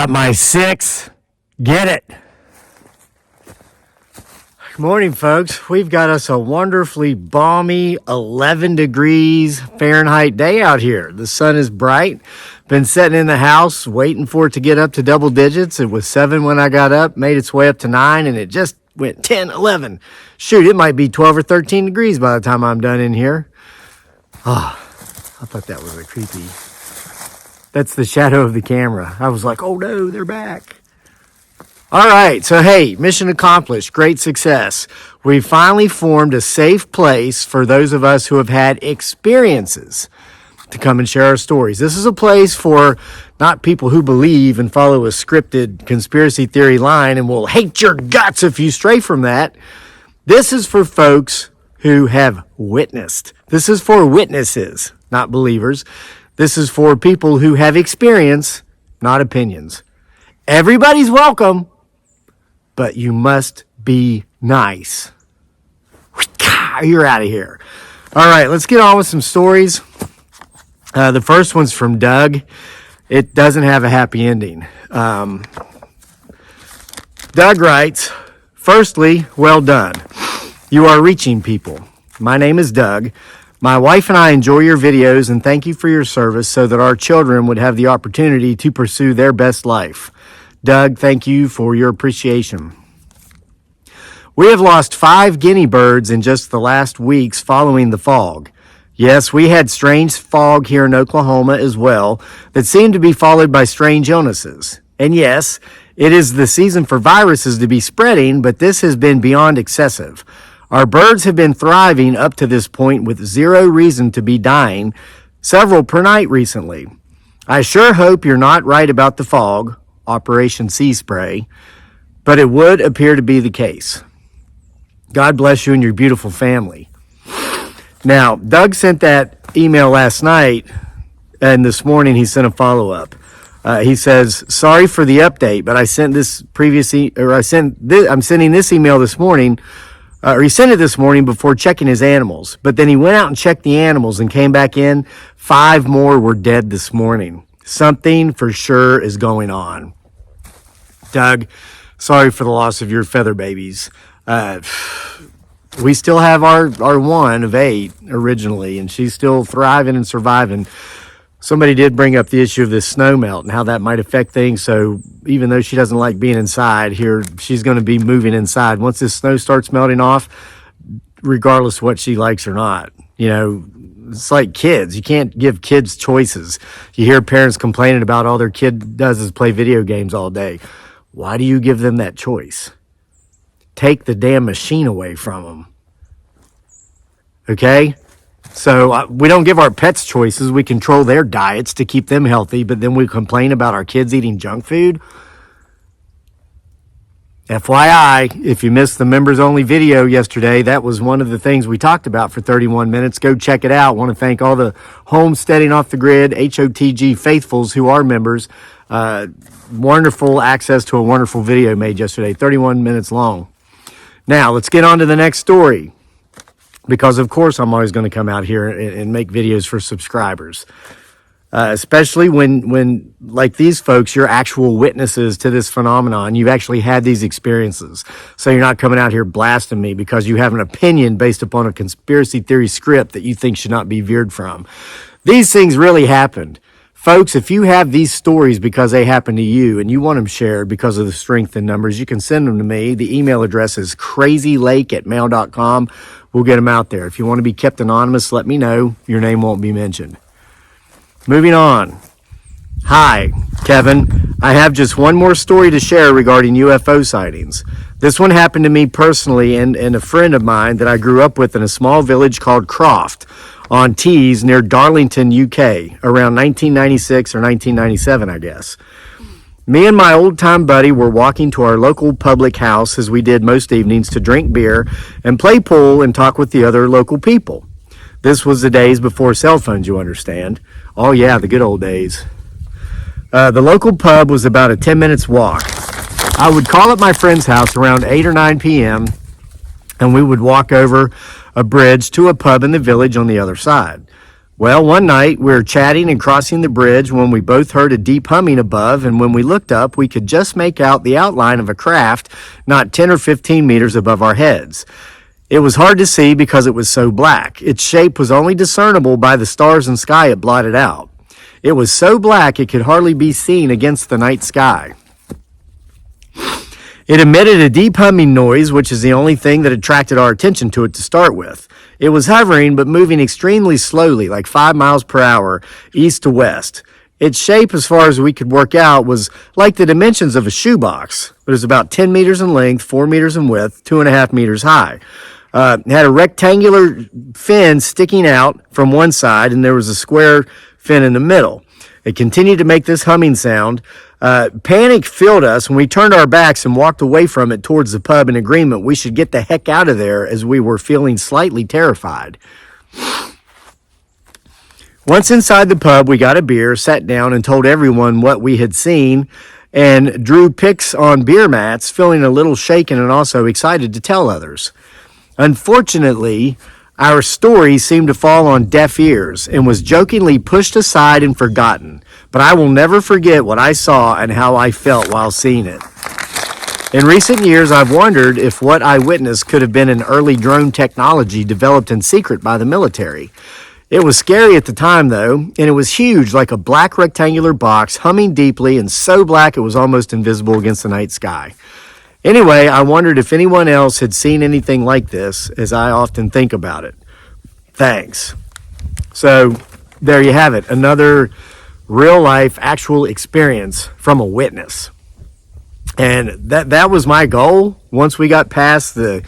Got my 6. Get it. Good morning, folks. We've got us a wonderfully balmy 11 degrees Fahrenheit day out here. The sun is bright. Been sitting in the house waiting for it to get up to double digits. It was 7 when I got up, made its way up to 9, and it just went 10, 11. Shoot, it might be 12 or 13 degrees by the time I'm done in here. Oh, I thought that was a creepy. That's the shadow of the camera. I was like, oh no, they're back. All right, so hey, mission accomplished, great success. We finally formed a safe place for those of us who have had experiences to come and share our stories. This is a place for not people who believe and follow a scripted conspiracy theory line and will hate your guts if you stray from that. This is for folks who have witnessed. This is for witnesses, not believers. This is for people who have experience, not opinions. Everybody's welcome, but you must be nice. You're out of here. All right, let's get on with some stories. The first one's from Doug. It doesn't have a happy ending. Doug writes, firstly, well done. You are reaching people. My name is Doug. My wife and I enjoy your videos and thank you for your service so that our children would have the opportunity to pursue their best life. Doug, thank you for your appreciation. We have lost 5 guinea birds in just the last weeks following the fog. Yes, we had strange fog here in Oklahoma as well that seemed to be followed by strange illnesses. And yes, it is the season for viruses to be spreading, but this has been beyond excessive. Our birds have been thriving up to this point with zero reason to be dying, several per night recently. I sure hope you're not right about the fog, Operation Sea Spray, but it would appear to be the case. God bless you and your beautiful family. Now, Doug sent that email last night, and this morning he sent a follow-up. He says, sorry for the update, but I sent this I'm sending this email this morning, he sent it this morning before checking his animals, but then he went out and checked the animals and came back in. 5 more were dead this morning. Something for sure is going on. Doug, sorry for the loss of your feather babies. We still have our one of 8 originally, and she's still thriving and surviving. Somebody did bring up the issue of this snow melt and how that might affect things. So even though she doesn't like being inside here, she's going to be moving inside once this snow starts melting off, regardless of what she likes or not. You know, it's like kids. You can't give kids choices. You hear parents complaining about all their kid does is play video games all day. Why do you give them that choice? Take the damn machine away from them. Okay? So we don't give our pets choices. We control their diets to keep them healthy, but then we complain about our kids eating junk food. FYI, if you missed the members only video yesterday, that was one of the things we talked about for 31 minutes. Go check it out. I want to thank all the Homesteading Off the Grid, HOTG faithfuls who are members. Wonderful access to a wonderful video made yesterday, 31 minutes long. Now, let's get on to the next story. Because, of course, I'm always going to come out here and make videos for subscribers. Especially when, like these folks, you're actual witnesses to this phenomenon. You've actually had these experiences. So you're not coming out here blasting me because you have an opinion based upon a conspiracy theory script that you think should not be veered from. These things really happened. Folks, if you have these stories because they happen to you and you want them shared because of the strength in numbers, you can send them to me. The email address is crazylake@mail.com. We'll get them out there. If you want to be kept anonymous, let me know. Your name won't be mentioned. Moving on. Hi, Kevin. I have just one more story to share regarding UFO sightings. This one happened to me personally and a friend of mine that I grew up with in a small village called Croft on Tees near Darlington, UK, around 1996 or 1997, I guess. Me and my old-time buddy were walking to our local public house, as we did most evenings, to drink beer and play pool and talk with the other local people. This was the days before cell phones, you understand. Oh yeah, the good old days. The local pub was about a 10 minutes walk. I would call at my friend's house around 8 or 9 p.m. and we would walk over a bridge to a pub in the village on the other side. Well, one night we were chatting and crossing the bridge when we both heard a deep humming above, and when we looked up, we could just make out the outline of a craft not 10 or 15 meters above our heads. It was hard to see because it was so black. Its shape was only discernible by the stars and sky it blotted out. It was so black it could hardly be seen against the night sky. It emitted a deep humming noise, which is the only thing that attracted our attention to it to start with. It was hovering, but moving extremely slowly, like 5 miles per hour, east to west. Its shape, as far as we could work out, was like the dimensions of a shoebox. It was about 10 meters in length, 4 meters in width, 2.5 meters high. It had a rectangular fin sticking out from one side, and there was a square fin in the middle. It continued to make this humming sound. Panic filled us when we turned our backs and walked away from it towards the pub in agreement we should get the heck out of there, as we were feeling slightly terrified. Once inside the pub, we got a beer, sat down, and told everyone what we had seen, and drew pics on beer mats, feeling a little shaken and also excited to tell others. Unfortunately, our story seemed to fall on deaf ears and was jokingly pushed aside and forgotten, but I will never forget what I saw and how I felt while seeing it. In recent years, I've wondered if what I witnessed could have been an early drone technology developed in secret by the military. It was scary at the time, though, and it was huge, like a black rectangular box, humming deeply and so black it was almost invisible against the night sky. Anyway, I wondered if anyone else had seen anything like this, as I often think about it. Thanks. So, there you have it. Another real-life, actual experience from a witness. And that was my goal once we got past the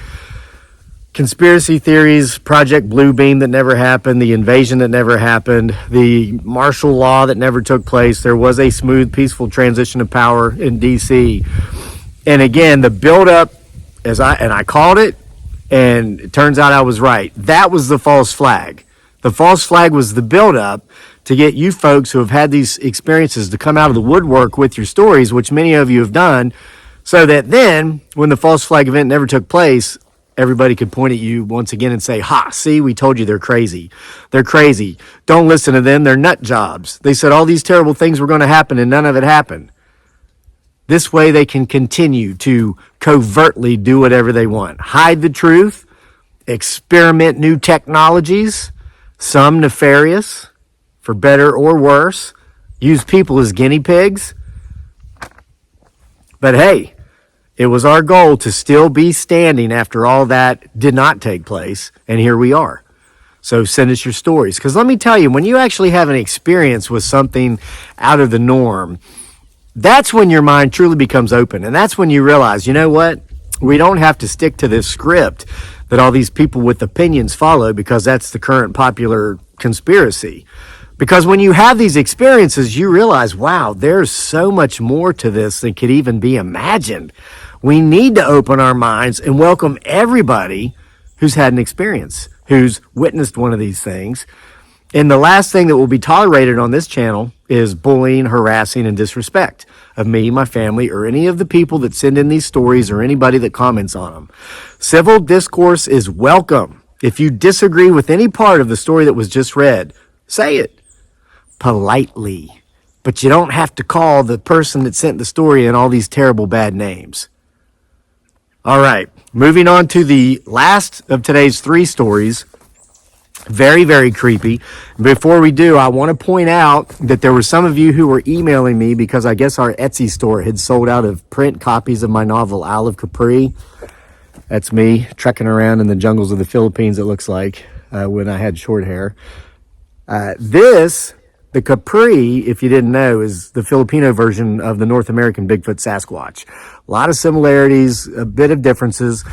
conspiracy theories, Project Bluebeam that never happened, the invasion that never happened, the martial law that never took place. There was a smooth, peaceful transition of power in D.C., and again, the build-up, I called it, and it turns out I was right. That was the false flag. The false flag was the build-up to get you folks who have had these experiences to come out of the woodwork with your stories, which many of you have done, so that then, when the false flag event never took place, everybody could point at you once again and say, ha, see, we told you they're crazy. They're crazy. Don't listen to them. They're nut jobs. They said all these terrible things were going to happen, and none of it happened. This way they can continue to covertly do whatever they want. Hide the truth, experiment new technologies, some nefarious, for better or worse, use people as guinea pigs. But hey, it was our goal to still be standing after all that did not take place, and here we are. So send us your stories. Because let me tell you, when you actually have an experience with something out of the norm, that's when your mind truly becomes open. And that's when you realize, you know what? We don't have to stick to this script that all these people with opinions follow, because that's the current popular conspiracy. Because when you have these experiences, you realize, wow, there's so much more to this than could even be imagined. We need to open our minds and welcome everybody who's had an experience, who's witnessed one of these things. And the last thing that will be tolerated on this channel is bullying, harassing, and disrespect of me, my family, or any of the people that send in these stories or anybody that comments on them. Civil discourse is welcome. If you disagree with any part of the story that was just read, say it politely. But you don't have to call the person that sent the story in all these terrible bad names. All right, moving on to the last of today's 3 stories. Very, very creepy. Before we do, I want to point out that there were some of you who were emailing me because I guess our Etsy store had sold out of print copies of my novel, Isle of Capri. That's me trekking around in the jungles of the Philippines, it looks like, when I had short hair. The Capri, if you didn't know, is the Filipino version of the North American Bigfoot Sasquatch. A lot of similarities, a bit of differences.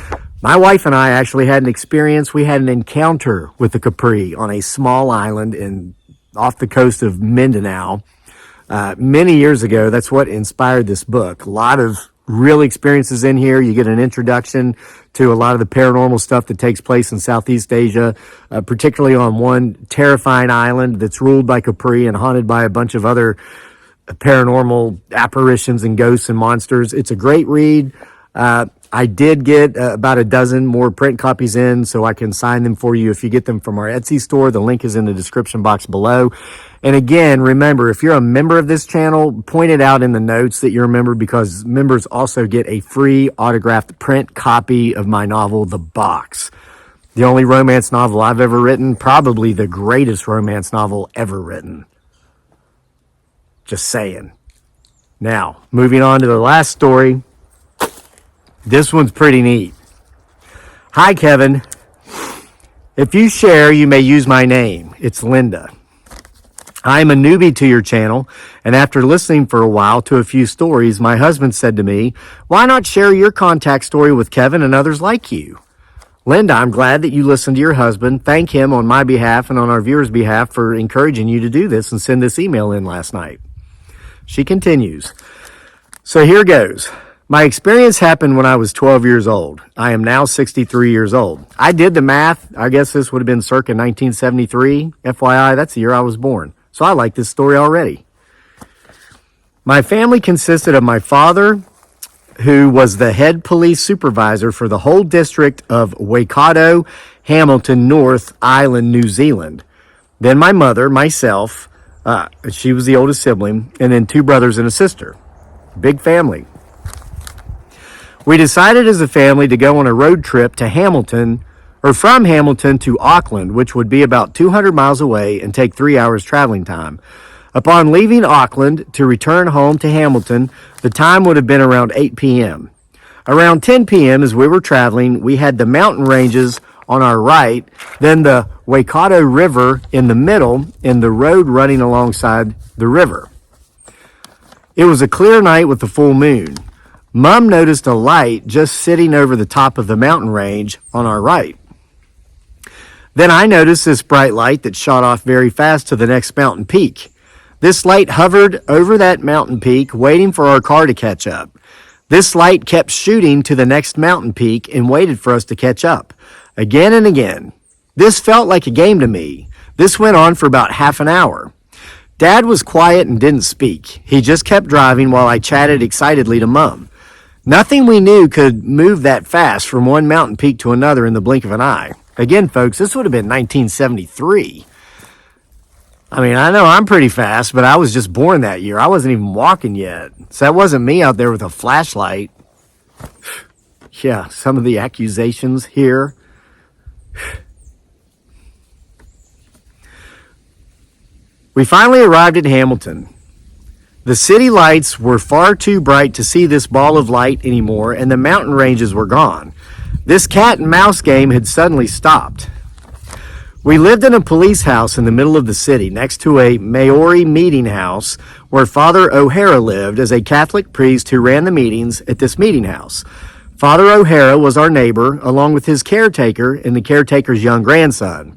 My wife and I actually had an experience. We had an encounter with the Capri on a small island off the coast of Mindanao many years ago. That's what inspired this book. A lot of real experiences in here. You get an introduction to a lot of the paranormal stuff that takes place in Southeast Asia, particularly on one terrifying island that's ruled by Capri and haunted by a bunch of other paranormal apparitions and ghosts and monsters. It's a great read. I did get about a dozen more print copies in, so I can sign them for you if you get them from our Etsy store. The link is in the description box below. And again, remember, if you're a member of this channel, point it out in the notes that you're a member, because members also get a free autographed print copy of my novel, The Box. The only romance novel I've ever written, probably the greatest romance novel ever written. Just saying. Now, moving on to the last story. This one's pretty neat. Hi, Kevin. If you share, you may use my name. It's Linda. I'm a newbie to your channel, and after listening for a while to a few stories, my husband said to me, why not share your contact story with Kevin and others like you? Linda, I'm glad that you listened to your husband. Thank him on my behalf and on our viewers' behalf for encouraging you to do this and send this email in last night. She continues. So here goes. My experience happened when I was 12 years old. I am now 63 years old. I did the math. I guess this would have been circa 1973. FYI, that's the year I was born. So I like this story already. My family consisted of my father, who was the head police supervisor for the whole district of Waikato, Hamilton, North Island, New Zealand. Then my mother, myself, she was the oldest sibling, and then 2 brothers and a sister. Big family. We decided as a family to go on a road trip to Hamilton, or from Hamilton to Auckland, which would be about 200 miles away and take 3 hours traveling time. Upon leaving Auckland to return home to Hamilton, the time would have been around 8 p.m. Around 10 p.m. as we were traveling, we had the mountain ranges on our right, then the Waikato River in the middle, and the road running alongside the river. It was a clear night with the full moon. Mom noticed a light just sitting over the top of the mountain range on our right. Then I noticed this bright light that shot off very fast to the next mountain peak. This light hovered over that mountain peak, waiting for our car to catch up. This light kept shooting to the next mountain peak and waited for us to catch up, again and again. This felt like a game to me. This went on for about half an hour. Dad was quiet and didn't speak. He just kept driving while I chatted excitedly to Mom. Nothing we knew could move that fast from one mountain peak to another in the blink of an eye. Again, folks, this would have been 1973. I mean, I know I'm pretty fast, but I was just born that year. I wasn't even walking yet. So that wasn't me out there with a flashlight. Yeah, some of the accusations here. We finally arrived at Hamilton. The city lights were far too bright to see this ball of light anymore, and the mountain ranges were gone. This cat and mouse game had suddenly stopped. We lived in a police house in the middle of the city, next to a Maori meeting house where Father O'Hara lived as a Catholic priest who ran the meetings at this meeting house. Father O'Hara was our neighbor, along with his caretaker and the caretaker's young grandson.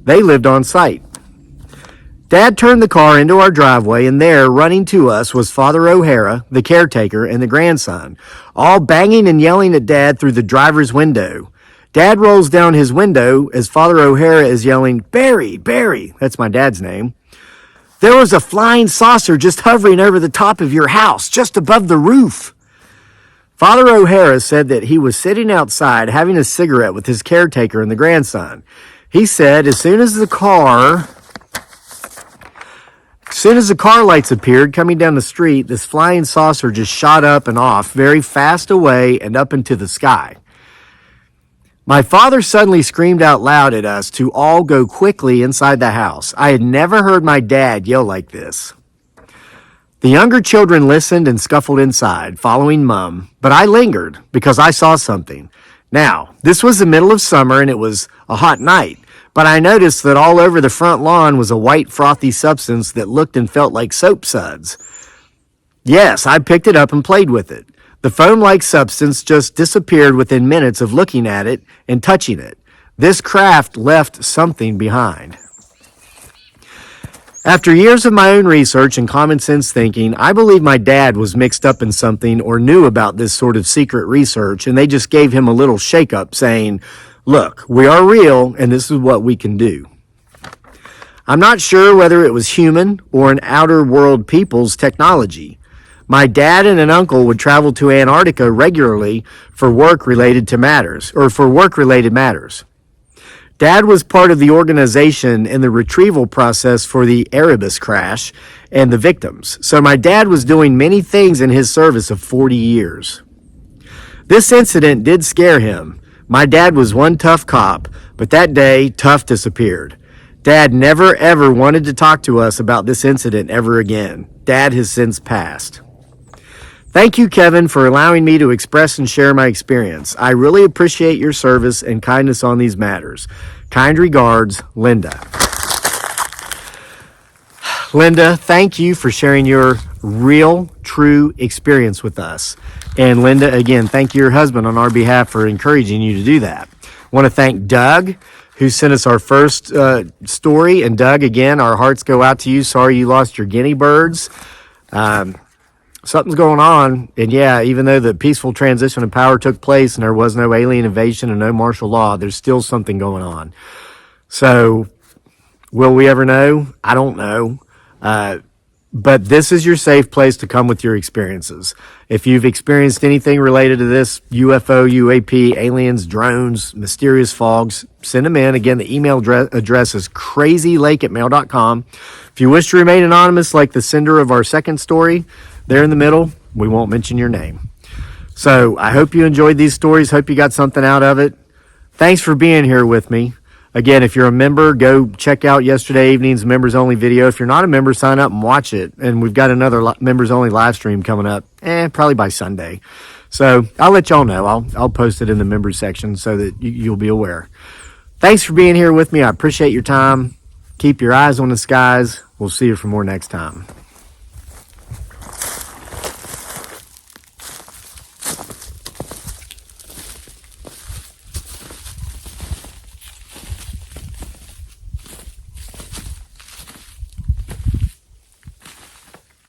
They lived on site. Dad turned the car into our driveway, and there, running to us, was Father O'Hara, the caretaker, and the grandson, all banging and yelling at Dad through the driver's window. Dad rolls down his window as Father O'Hara is yelling, Barry, Barry, that's my dad's name. There was a flying saucer just hovering over the top of your house, just above the roof. Father O'Hara said that he was sitting outside having a cigarette with his caretaker and the grandson. He said as soon as the car lights appeared coming down the street, this flying saucer just shot up and off very fast away and up into the sky. My father suddenly screamed out loud at us to all go quickly inside the house. I had never heard my dad yell like this. The younger children listened and scuffled inside, following Mum, but I lingered because I saw something. Now, this was the middle of summer and it was a hot night, but I noticed that all over the front lawn was a white frothy substance that looked and felt like soap suds. Yes, I picked it up and played with it. The foam-like substance just disappeared within minutes of looking at it and touching it. This craft left something behind. After years of my own research and common sense thinking, I believe my dad was mixed up in something or knew about this sort of secret research, and they just gave him a little shake-up saying, look, we are real and this is what we can do. I'm not sure whether it was human or an outer world people's technology, My dad and an uncle would travel to Antarctica regularly for work-related matters. Dad was part of the organization in the retrieval process for the Erebus crash and the victims. So my dad was doing many things in his service of 40 years. This incident did scare him. My dad was one tough cop, but that day, Tough disappeared. Dad never ever wanted to talk to us about this incident ever again. Dad has since passed. Thank you, Kevin, for allowing me to express and share my experience. I really appreciate your service and kindness on these matters. Kind regards, Linda. Linda, thank you for sharing your real, true experience with us. And Linda, again, thank your husband on our behalf for encouraging you to do that. I want to thank Doug, who sent us our first story. And Doug, again, our hearts go out to you. Sorry you lost your guinea birds. Something's going on. And yeah, even though the peaceful transition of power took place and there was no alien invasion and no martial law, there's still something going on. So will we ever know? I don't know. But this is your safe place to come with your experiences. If you've experienced anything related to this, UFO, UAP, aliens, drones, mysterious fogs, send them in. Again, the email address is crazylake@mail.com. If you wish to remain anonymous like the sender of our second story, there in the middle, we won't mention your name. So I hope you enjoyed these stories. Hope you got something out of it. Thanks for being here with me. Again, if you're a member, go check out yesterday evening's members only video. If you're not a member, sign up and watch it. And we've got another members only live stream coming up, probably by Sunday. So I'll let y'all know. I'll post it in the members section so that you'll be aware. Thanks for being here with me. I appreciate your time. Keep your eyes on the skies. We'll see you for more next time.